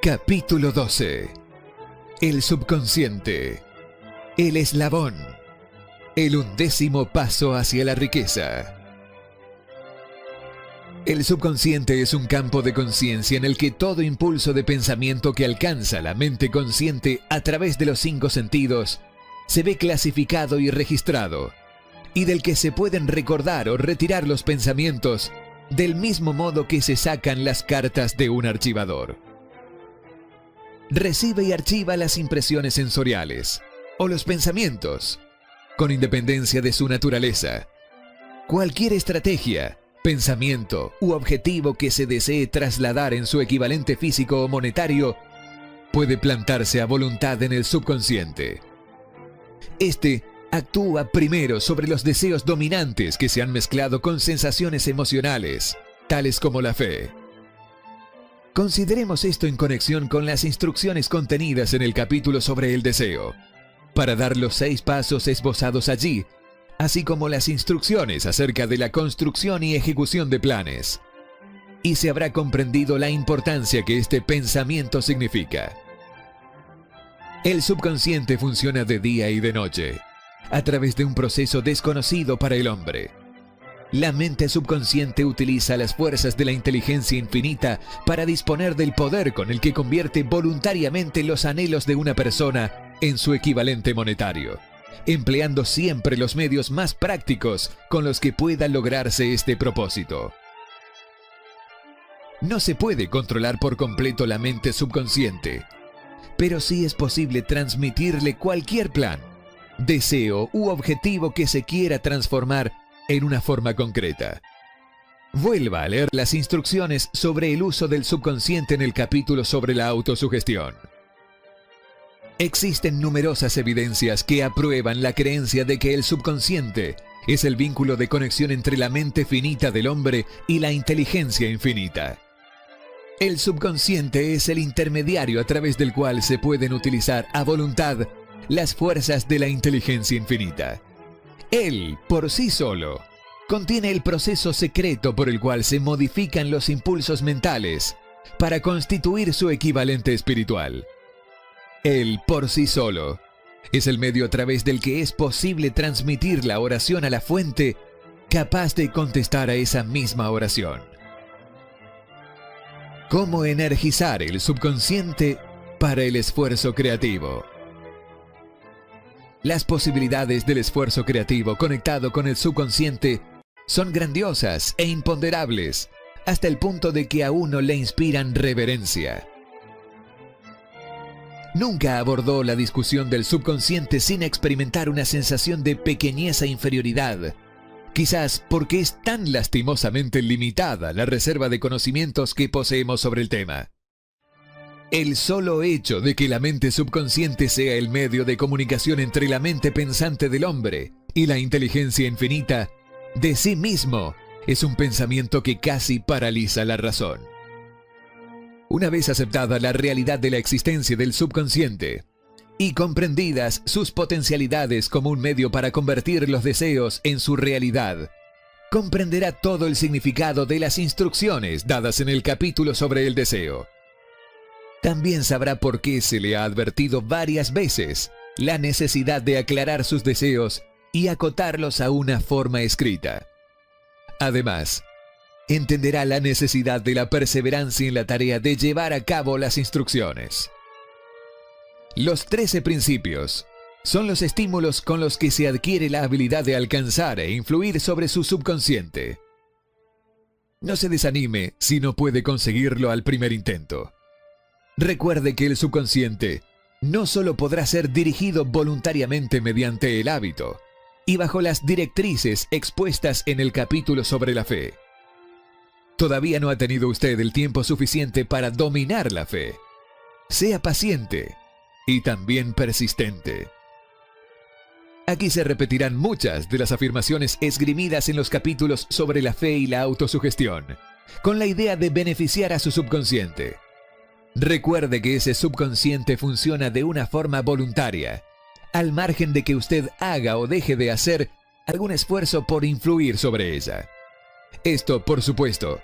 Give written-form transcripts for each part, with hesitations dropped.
Capítulo 12. El subconsciente. El eslabón. El 11º paso hacia la riqueza. El subconsciente es un campo de conciencia en el que todo impulso de pensamiento que alcanza la mente consciente a través de los 5 sentidos se ve clasificado y registrado, y del que se pueden recordar o retirar los pensamientos del mismo modo que se sacan las cartas de un archivador. Recibe y archiva las impresiones sensoriales o los pensamientos, con independencia de su naturaleza. Cualquier estrategia, pensamiento u objetivo que se desee trasladar en su equivalente físico o monetario puede plantarse a voluntad en el subconsciente. Este actúa primero sobre los deseos dominantes que se han mezclado con sensaciones emocionales, tales como la fe. Consideremos esto en conexión con las instrucciones contenidas en el capítulo sobre el deseo, para dar los 6 pasos esbozados allí, así como las instrucciones acerca de la construcción y ejecución de planes. Y se habrá comprendido la importancia que este pensamiento significa. El subconsciente funciona de día y de noche, a través de un proceso desconocido para el hombre. La mente subconsciente utiliza las fuerzas de la inteligencia infinita para disponer del poder con el que convierte voluntariamente los anhelos de una persona en su equivalente monetario, empleando siempre los medios más prácticos con los que pueda lograrse este propósito. No se puede controlar por completo la mente subconsciente, pero sí es posible transmitirle cualquier plan, deseo u objetivo que se quiera transformar en una forma concreta. Vuelva a leer las instrucciones sobre el uso del subconsciente en el capítulo sobre la autosugestión. Existen numerosas evidencias que aprueban la creencia de que el subconsciente es el vínculo de conexión entre la mente finita del hombre y la inteligencia infinita. El subconsciente es el intermediario a través del cual se pueden utilizar a voluntad las fuerzas de la inteligencia infinita. Él, por sí solo, contiene el proceso secreto por el cual se modifican los impulsos mentales para constituir su equivalente espiritual. Él, por sí solo, es el medio a través del que es posible transmitir la oración a la fuente capaz de contestar a esa misma oración. ¿Cómo energizar el subconsciente para el esfuerzo creativo? Las posibilidades del esfuerzo creativo conectado con el subconsciente son grandiosas e imponderables, hasta el punto de que a uno le inspiran reverencia. Nunca abordó la discusión del subconsciente sin experimentar una sensación de pequeñez e inferioridad, quizás porque es tan lastimosamente limitada la reserva de conocimientos que poseemos sobre el tema. El solo hecho de que la mente subconsciente sea el medio de comunicación entre la mente pensante del hombre y la inteligencia infinita, de sí mismo, es un pensamiento que casi paraliza la razón. Una vez aceptada la realidad de la existencia del subconsciente y comprendidas sus potencialidades como un medio para convertir los deseos en su realidad, comprenderá todo el significado de las instrucciones dadas en el capítulo sobre el deseo. También sabrá por qué se le ha advertido varias veces la necesidad de aclarar sus deseos y acotarlos a una forma escrita. Además, entenderá la necesidad de la perseverancia en la tarea de llevar a cabo las instrucciones. Los 13 principios son los estímulos con los que se adquiere la habilidad de alcanzar e influir sobre su subconsciente. No se desanime si no puede conseguirlo al primer intento. Recuerde que el subconsciente no solo podrá ser dirigido voluntariamente mediante el hábito y bajo las directrices expuestas en el capítulo sobre la fe. Todavía no ha tenido usted el tiempo suficiente para dominar la fe. Sea paciente y también persistente. Aquí se repetirán muchas de las afirmaciones esgrimidas en los capítulos sobre la fe y la autosugestión, con la idea de beneficiar a su subconsciente. Recuerde que ese subconsciente funciona de una forma voluntaria, al margen de que usted haga o deje de hacer algún esfuerzo por influir sobre ella. Esto, por supuesto,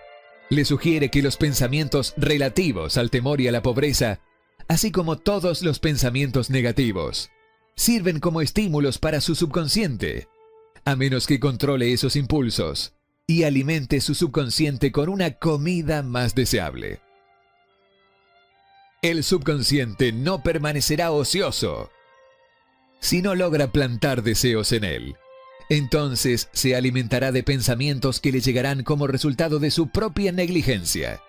Le sugiere que los pensamientos relativos al temor y a la pobreza, así como todos los pensamientos negativos, sirven como estímulos para su subconsciente, a menos que controle esos impulsos y alimente su subconsciente con una comida más deseable. El subconsciente no permanecerá ocioso. Si no logra plantar deseos en él, entonces se alimentará de pensamientos que le llegarán como resultado de su propia negligencia.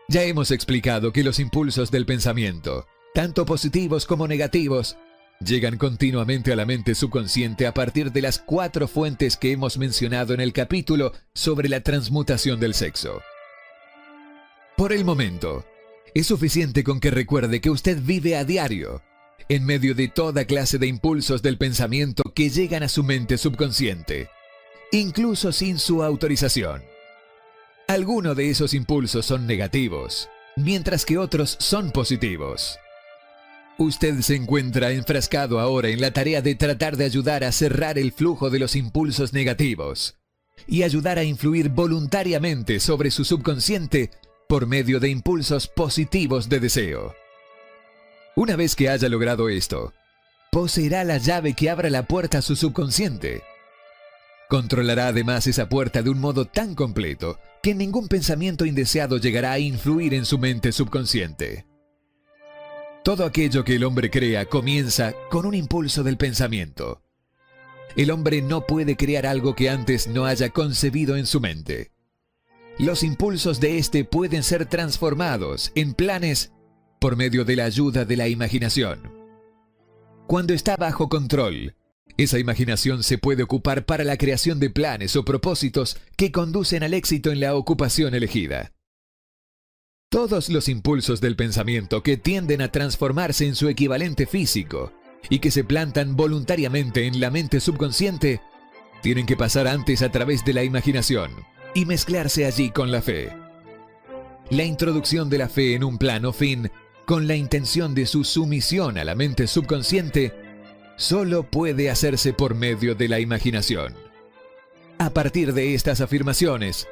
Ya hemos explicado que los impulsos del pensamiento, tanto positivos como negativos, llegan continuamente a la mente subconsciente a partir de las 4 fuentes que hemos mencionado en el capítulo sobre la transmutación del sexo. Por el momento, es suficiente con que recuerde que usted vive a diario, en medio de toda clase de impulsos del pensamiento que llegan a su mente subconsciente, incluso sin su autorización. Algunos de esos impulsos son negativos, mientras que otros son positivos. Usted se encuentra enfrascado ahora en la tarea de tratar de ayudar a cerrar el flujo de los impulsos negativos y ayudar a influir voluntariamente sobre su subconsciente por medio de impulsos positivos de deseo. Una vez que haya logrado esto, poseerá la llave que abra la puerta a su subconsciente. Controlará además esa puerta de un modo tan completo que ningún pensamiento indeseado llegará a influir en su mente subconsciente. Todo aquello que el hombre crea comienza con un impulso del pensamiento. El hombre no puede crear algo que antes no haya concebido en su mente. Los impulsos de éste pueden ser transformados en planes por medio de la ayuda de la imaginación. Cuando está bajo control, esa imaginación se puede ocupar para la creación de planes o propósitos que conducen al éxito en la ocupación elegida. Todos los impulsos del pensamiento que tienden a transformarse en su equivalente físico y que se plantan voluntariamente en la mente subconsciente, tienen que pasar antes a través de la imaginación y mezclarse allí con la fe. La introducción de la fe en un plan o fin, con la intención de su sumisión a la mente subconsciente, solo puede hacerse por medio de la imaginación. A partir de estas afirmaciones,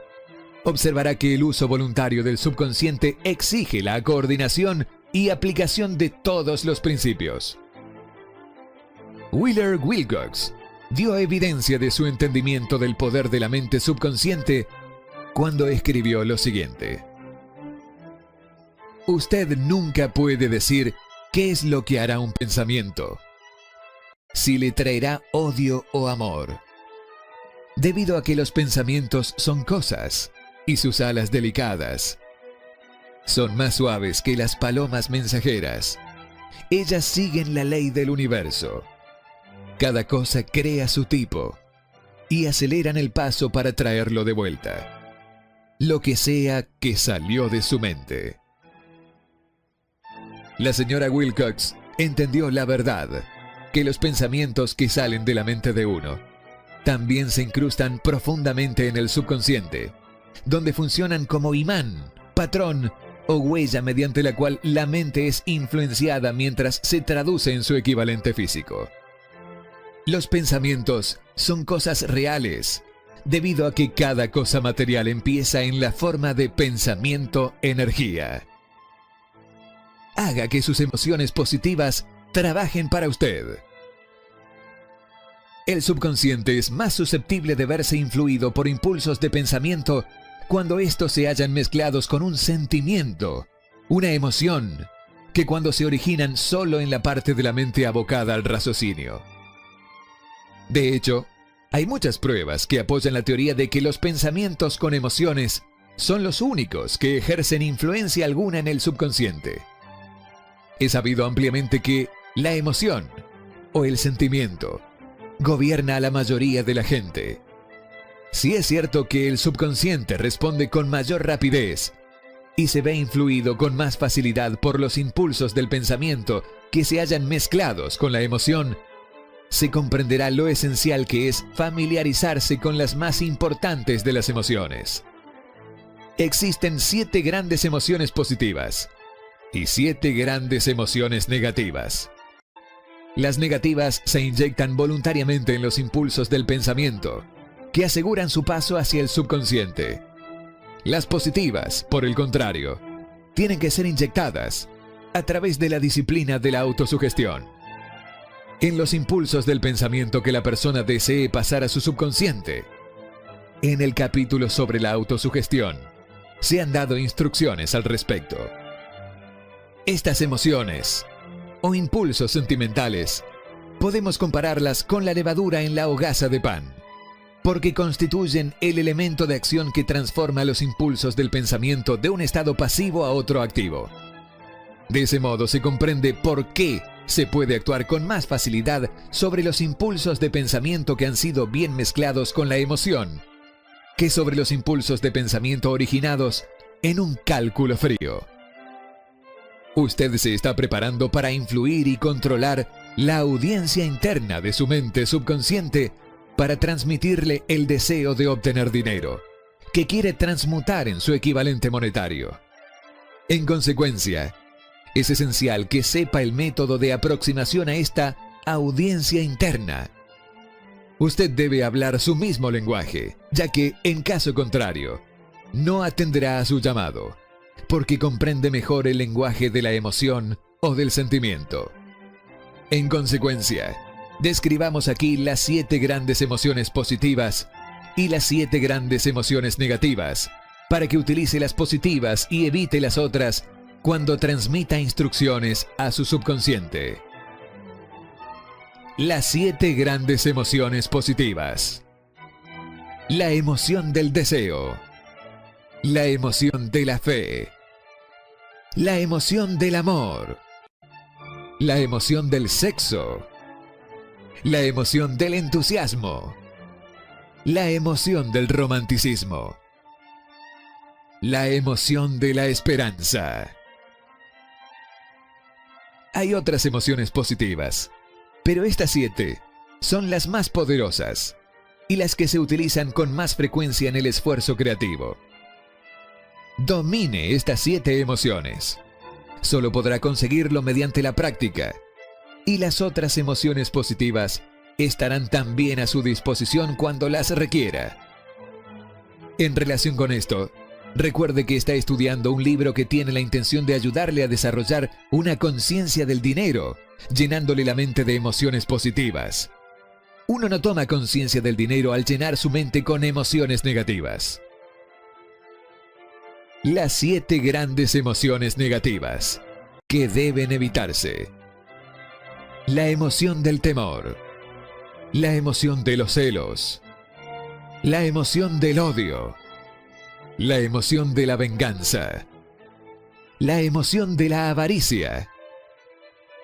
observará que el uso voluntario del subconsciente exige la coordinación y aplicación de todos los principios. Wheeler Wilcox dio evidencia de su entendimiento del poder de la mente subconsciente cuando escribió lo siguiente: usted nunca puede decir qué es lo que hará un pensamiento, si le traerá odio o amor, debido a que los pensamientos son cosas y sus alas delicadas son más suaves que las palomas mensajeras. Ellas siguen la ley del universo. Cada cosa crea su tipo y aceleran el paso para traerlo de vuelta, lo que sea que salió de su mente. La señora Wilcox entendió la verdad, que los pensamientos que salen de la mente de uno también se incrustan profundamente en el subconsciente, donde funcionan como imán, patrón o huella mediante la cual la mente es influenciada mientras se traduce en su equivalente físico. Los pensamientos son cosas reales, debido a que cada cosa material empieza en la forma de pensamiento-energía. Haga que sus emociones positivas trabajen para usted. El subconsciente es más susceptible de verse influido por impulsos de pensamiento cuando estos se hallan mezclados con un sentimiento, una emoción, que cuando se originan solo en la parte de la mente abocada al raciocinio. De hecho, hay muchas pruebas que apoyan la teoría de que los pensamientos con emociones son los únicos que ejercen influencia alguna en el subconsciente. Es sabido ampliamente que la emoción, o el sentimiento, gobierna a la mayoría de la gente. Sí es cierto que el subconsciente responde con mayor rapidez y se ve influido con más facilidad por los impulsos del pensamiento que se hallan mezclados con la emoción, se comprenderá lo esencial que es familiarizarse con las más importantes de las emociones. Existen 7 grandes emociones positivas y 7 grandes emociones negativas. Las negativas se inyectan voluntariamente en los impulsos del pensamiento, que aseguran su paso hacia el subconsciente. Las positivas, por el contrario, tienen que ser inyectadas a través de la disciplina de la autosugestión. En los impulsos del pensamiento que la persona desee pasar a su subconsciente. En el capítulo sobre la autosugestión, se han dado instrucciones al respecto. Estas emociones o impulsos sentimentales podemos compararlas con la levadura en la hogaza de pan, porque constituyen el elemento de acción que transforma los impulsos del pensamiento de un estado pasivo a otro activo. De ese modo se comprende por qué se puede actuar con más facilidad sobre los impulsos de pensamiento que han sido bien mezclados con la emoción, que sobre los impulsos de pensamiento originados en un cálculo frío. Usted se está preparando para influir y controlar la audiencia interna de su mente subconsciente para transmitirle el deseo de obtener dinero, que quiere transmutar en su equivalente monetario. En consecuencia, es esencial que sepa el método de aproximación a esta audiencia interna. Usted debe hablar su mismo lenguaje, ya que, en caso contrario, no atenderá a su llamado, porque comprende mejor el lenguaje de la emoción o del sentimiento. En consecuencia, describamos aquí las 7 grandes emociones positivas y las 7 grandes emociones negativas, para que utilice las positivas y evite las otras cuando transmita instrucciones a su subconsciente. Las 7 grandes emociones positivas. La emoción del deseo. La emoción de la fe. La emoción del amor. La emoción del sexo. La emoción del entusiasmo. La emoción del romanticismo. La emoción de la esperanza. Hay otras emociones positivas, pero estas 7 son las más poderosas y las que se utilizan con más frecuencia en el esfuerzo creativo. Domine estas 7 emociones. Solo podrá conseguirlo mediante la práctica, y las otras emociones positivas estarán también a su disposición cuando las requiera. En relación con esto, recuerde que está estudiando un libro que tiene la intención de ayudarle a desarrollar una conciencia del dinero, llenándole la mente de emociones positivas. Uno no toma conciencia del dinero al llenar su mente con emociones negativas. Las 7 grandes emociones negativas que deben evitarse. La emoción del temor. La emoción de los celos. La emoción del odio. La emoción de la venganza. La emoción de la avaricia.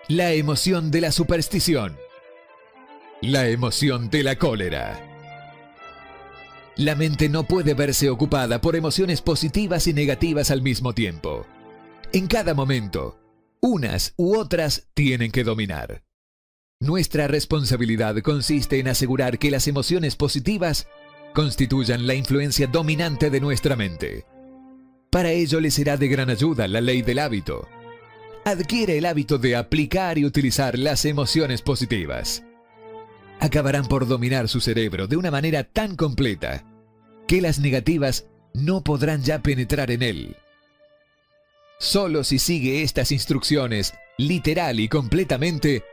La emoción de la superstición. La emoción de la cólera. La mente no puede verse ocupada por emociones positivas y negativas al mismo tiempo. En cada momento, unas u otras tienen que dominar. Nuestra responsabilidad consiste en asegurar que las emociones positivas constituyan la influencia dominante de nuestra mente. Para ello le será de gran ayuda la ley del hábito. Adquiere el hábito de aplicar y utilizar las emociones positivas. Acabarán por dominar su cerebro de una manera tan completa que las negativas no podrán ya penetrar en él. Solo si sigue estas instrucciones literal y completamente,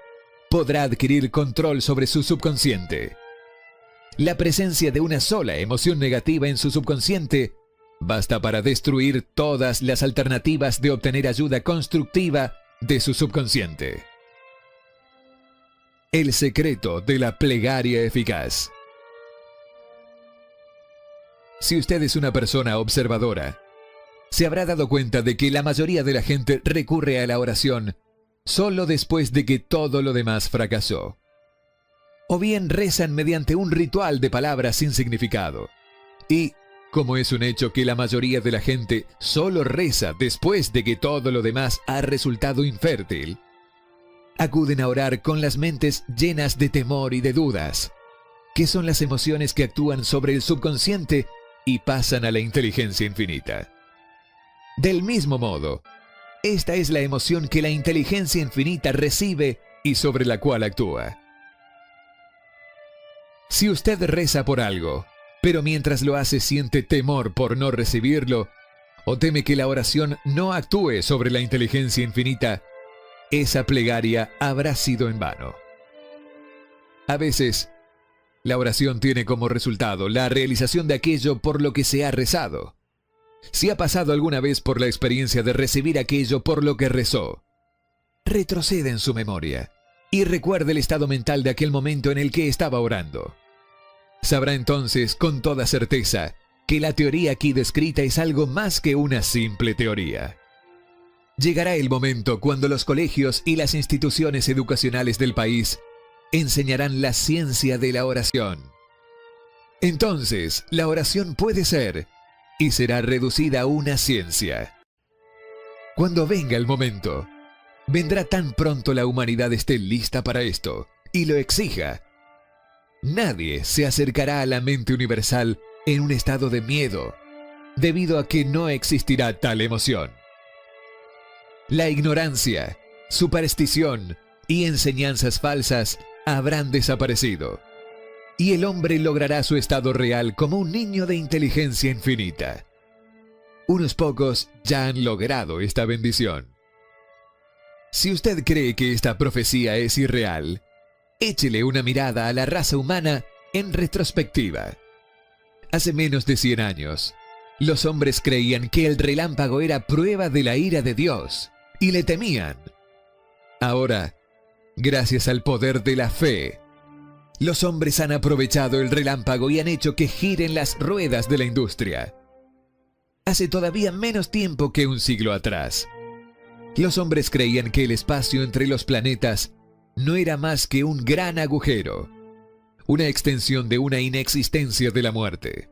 podrá adquirir control sobre su subconsciente. La presencia de una sola emoción negativa en su subconsciente basta para destruir todas las alternativas de obtener ayuda constructiva de su subconsciente. El secreto de la plegaria eficaz. Si usted es una persona observadora, se habrá dado cuenta de que la mayoría de la gente recurre a la oración solo después de que todo lo demás fracasó. O bien rezan mediante un ritual de palabras sin significado. Y, como es un hecho que la mayoría de la gente solo reza después de que todo lo demás ha resultado infértil, acuden a orar con las mentes llenas de temor y de dudas, que son las emociones que actúan sobre el subconsciente y pasan a la inteligencia infinita. Del mismo modo, esta es la emoción que la inteligencia infinita recibe y sobre la cual actúa. Si usted reza por algo, pero mientras lo hace siente temor por no recibirlo, o teme que la oración no actúe sobre la inteligencia infinita, esa plegaria habrá sido en vano. A veces, la oración tiene como resultado la realización de aquello por lo que se ha rezado. Si ha pasado alguna vez por la experiencia de recibir aquello por lo que rezó, retroceda en su memoria y recuerde el estado mental de aquel momento en el que estaba orando. Sabrá entonces con toda certeza que la teoría aquí descrita es algo más que una simple teoría. Llegará el momento cuando los colegios y las instituciones educacionales del país enseñarán la ciencia de la oración. Entonces, la oración puede ser y será reducida a una ciencia. Cuando venga el momento, vendrá tan pronto la humanidad esté lista para esto y lo exija. Nadie se acercará a la mente universal en un estado de miedo, debido a que no existirá tal emoción. La ignorancia, superstición y enseñanzas falsas habrán desaparecido, y el hombre logrará su estado real como un niño de inteligencia infinita. Unos pocos ya han logrado esta bendición. Si usted cree que esta profecía es irreal, échele una mirada a la raza humana en retrospectiva. Hace menos de 100 años, los hombres creían que el relámpago era prueba de la ira de Dios, y le temían. Ahora, gracias al poder de la fe, los hombres han aprovechado el relámpago y han hecho que giren las ruedas de la industria. Hace todavía menos tiempo que un siglo atrás, los hombres creían que el espacio entre los planetas no era más que un gran agujero, una extensión de una inexistencia de la muerte.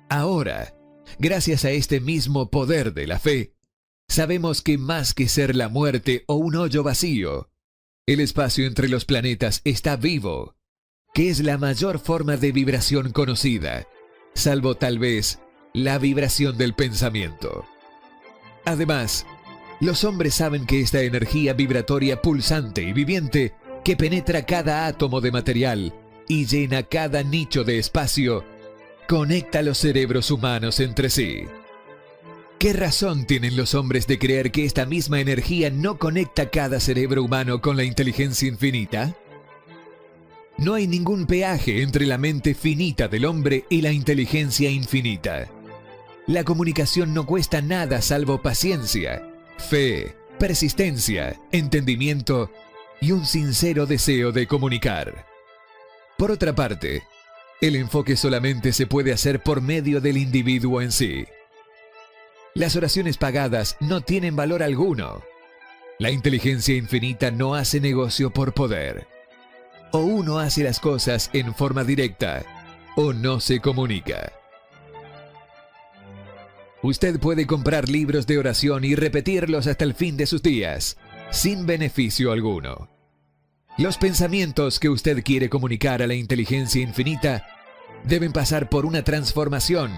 Ahora, gracias a este mismo poder de la fe, sabemos que más que ser la muerte o un hoyo vacío, el espacio entre los planetas está vivo, que es la mayor forma de vibración conocida, salvo tal vez la vibración del pensamiento. Además, los hombres saben que esta energía vibratoria pulsante y viviente que penetra cada átomo de material y llena cada nicho de espacio, conecta los cerebros humanos entre sí. ¿Qué razón tienen los hombres de creer que esta misma energía no conecta cada cerebro humano con la inteligencia infinita? No hay ningún peaje entre la mente finita del hombre y la inteligencia infinita. La comunicación no cuesta nada salvo paciencia, fe, persistencia, entendimiento y un sincero deseo de comunicar. Por otra parte, el enfoque solamente se puede hacer por medio del individuo en sí. Las oraciones pagadas no tienen valor alguno. La inteligencia infinita no hace negocio por poder. O uno hace las cosas en forma directa, o no se comunica. Usted puede comprar libros de oración y repetirlos hasta el fin de sus días, sin beneficio alguno. Los pensamientos que usted quiere comunicar a la inteligencia infinita deben pasar por una transformación,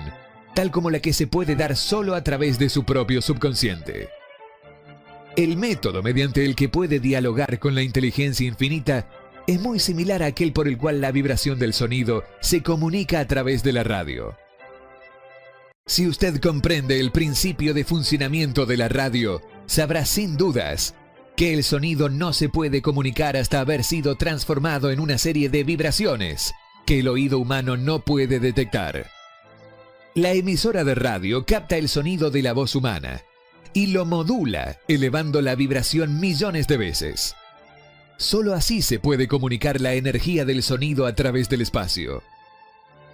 tal como la que se puede dar solo a través de su propio subconsciente. El método mediante el que puede dialogar con la inteligencia infinita es muy similar a aquel por el cual la vibración del sonido se comunica a través de la radio. Si usted comprende el principio de funcionamiento de la radio, sabrá sin dudas que el sonido no se puede comunicar hasta haber sido transformado en una serie de vibraciones que el oído humano no puede detectar. La emisora de radio capta el sonido de la voz humana y lo modula, elevando la vibración millones de veces. Solo así se puede comunicar la energía del sonido a través del espacio.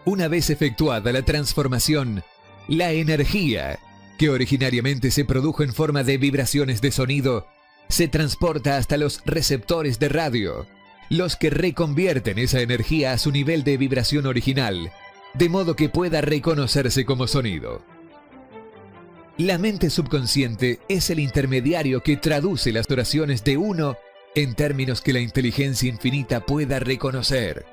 Una vez efectuada la transformación, la energía, que originariamente se produjo en forma de vibraciones de sonido, se transporta hasta los receptores de radio, los que reconvierten esa energía a su nivel de vibración original, de modo que pueda reconocerse como sonido. La mente subconsciente es el intermediario que traduce las oraciones de uno en términos que la inteligencia infinita pueda reconocer.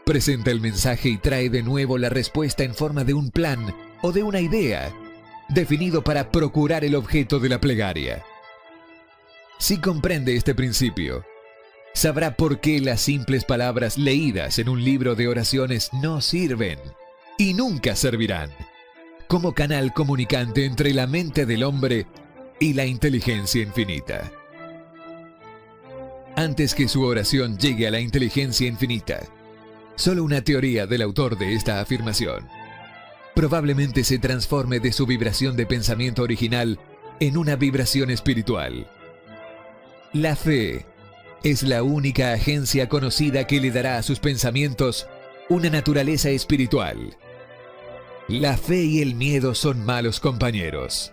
Presenta el mensaje y trae de nuevo la respuesta en forma de un plan o de una idea, definido para procurar el objeto de la plegaria. Si comprende este principio, sabrá por qué las simples palabras leídas en un libro de oraciones no sirven, y nunca servirán como canal comunicante entre la mente del hombre y la inteligencia infinita. Antes que su oración llegue a la inteligencia infinita, solo una teoría del autor de esta afirmación probablemente se transforme de su vibración de pensamiento original en una vibración espiritual. La fe es la única agencia conocida que le dará a sus pensamientos una naturaleza espiritual. La fe y el miedo son malos compañeros.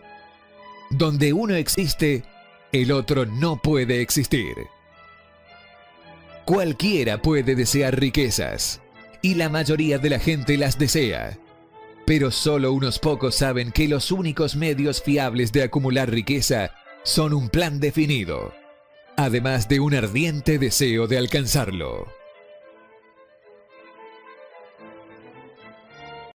Donde uno existe, el otro no puede existir. Cualquiera puede desear riquezas, y la mayoría de la gente las desea. Pero solo unos pocos saben que los únicos medios fiables de acumular riqueza son un plan definido, además de un ardiente deseo de alcanzarlo.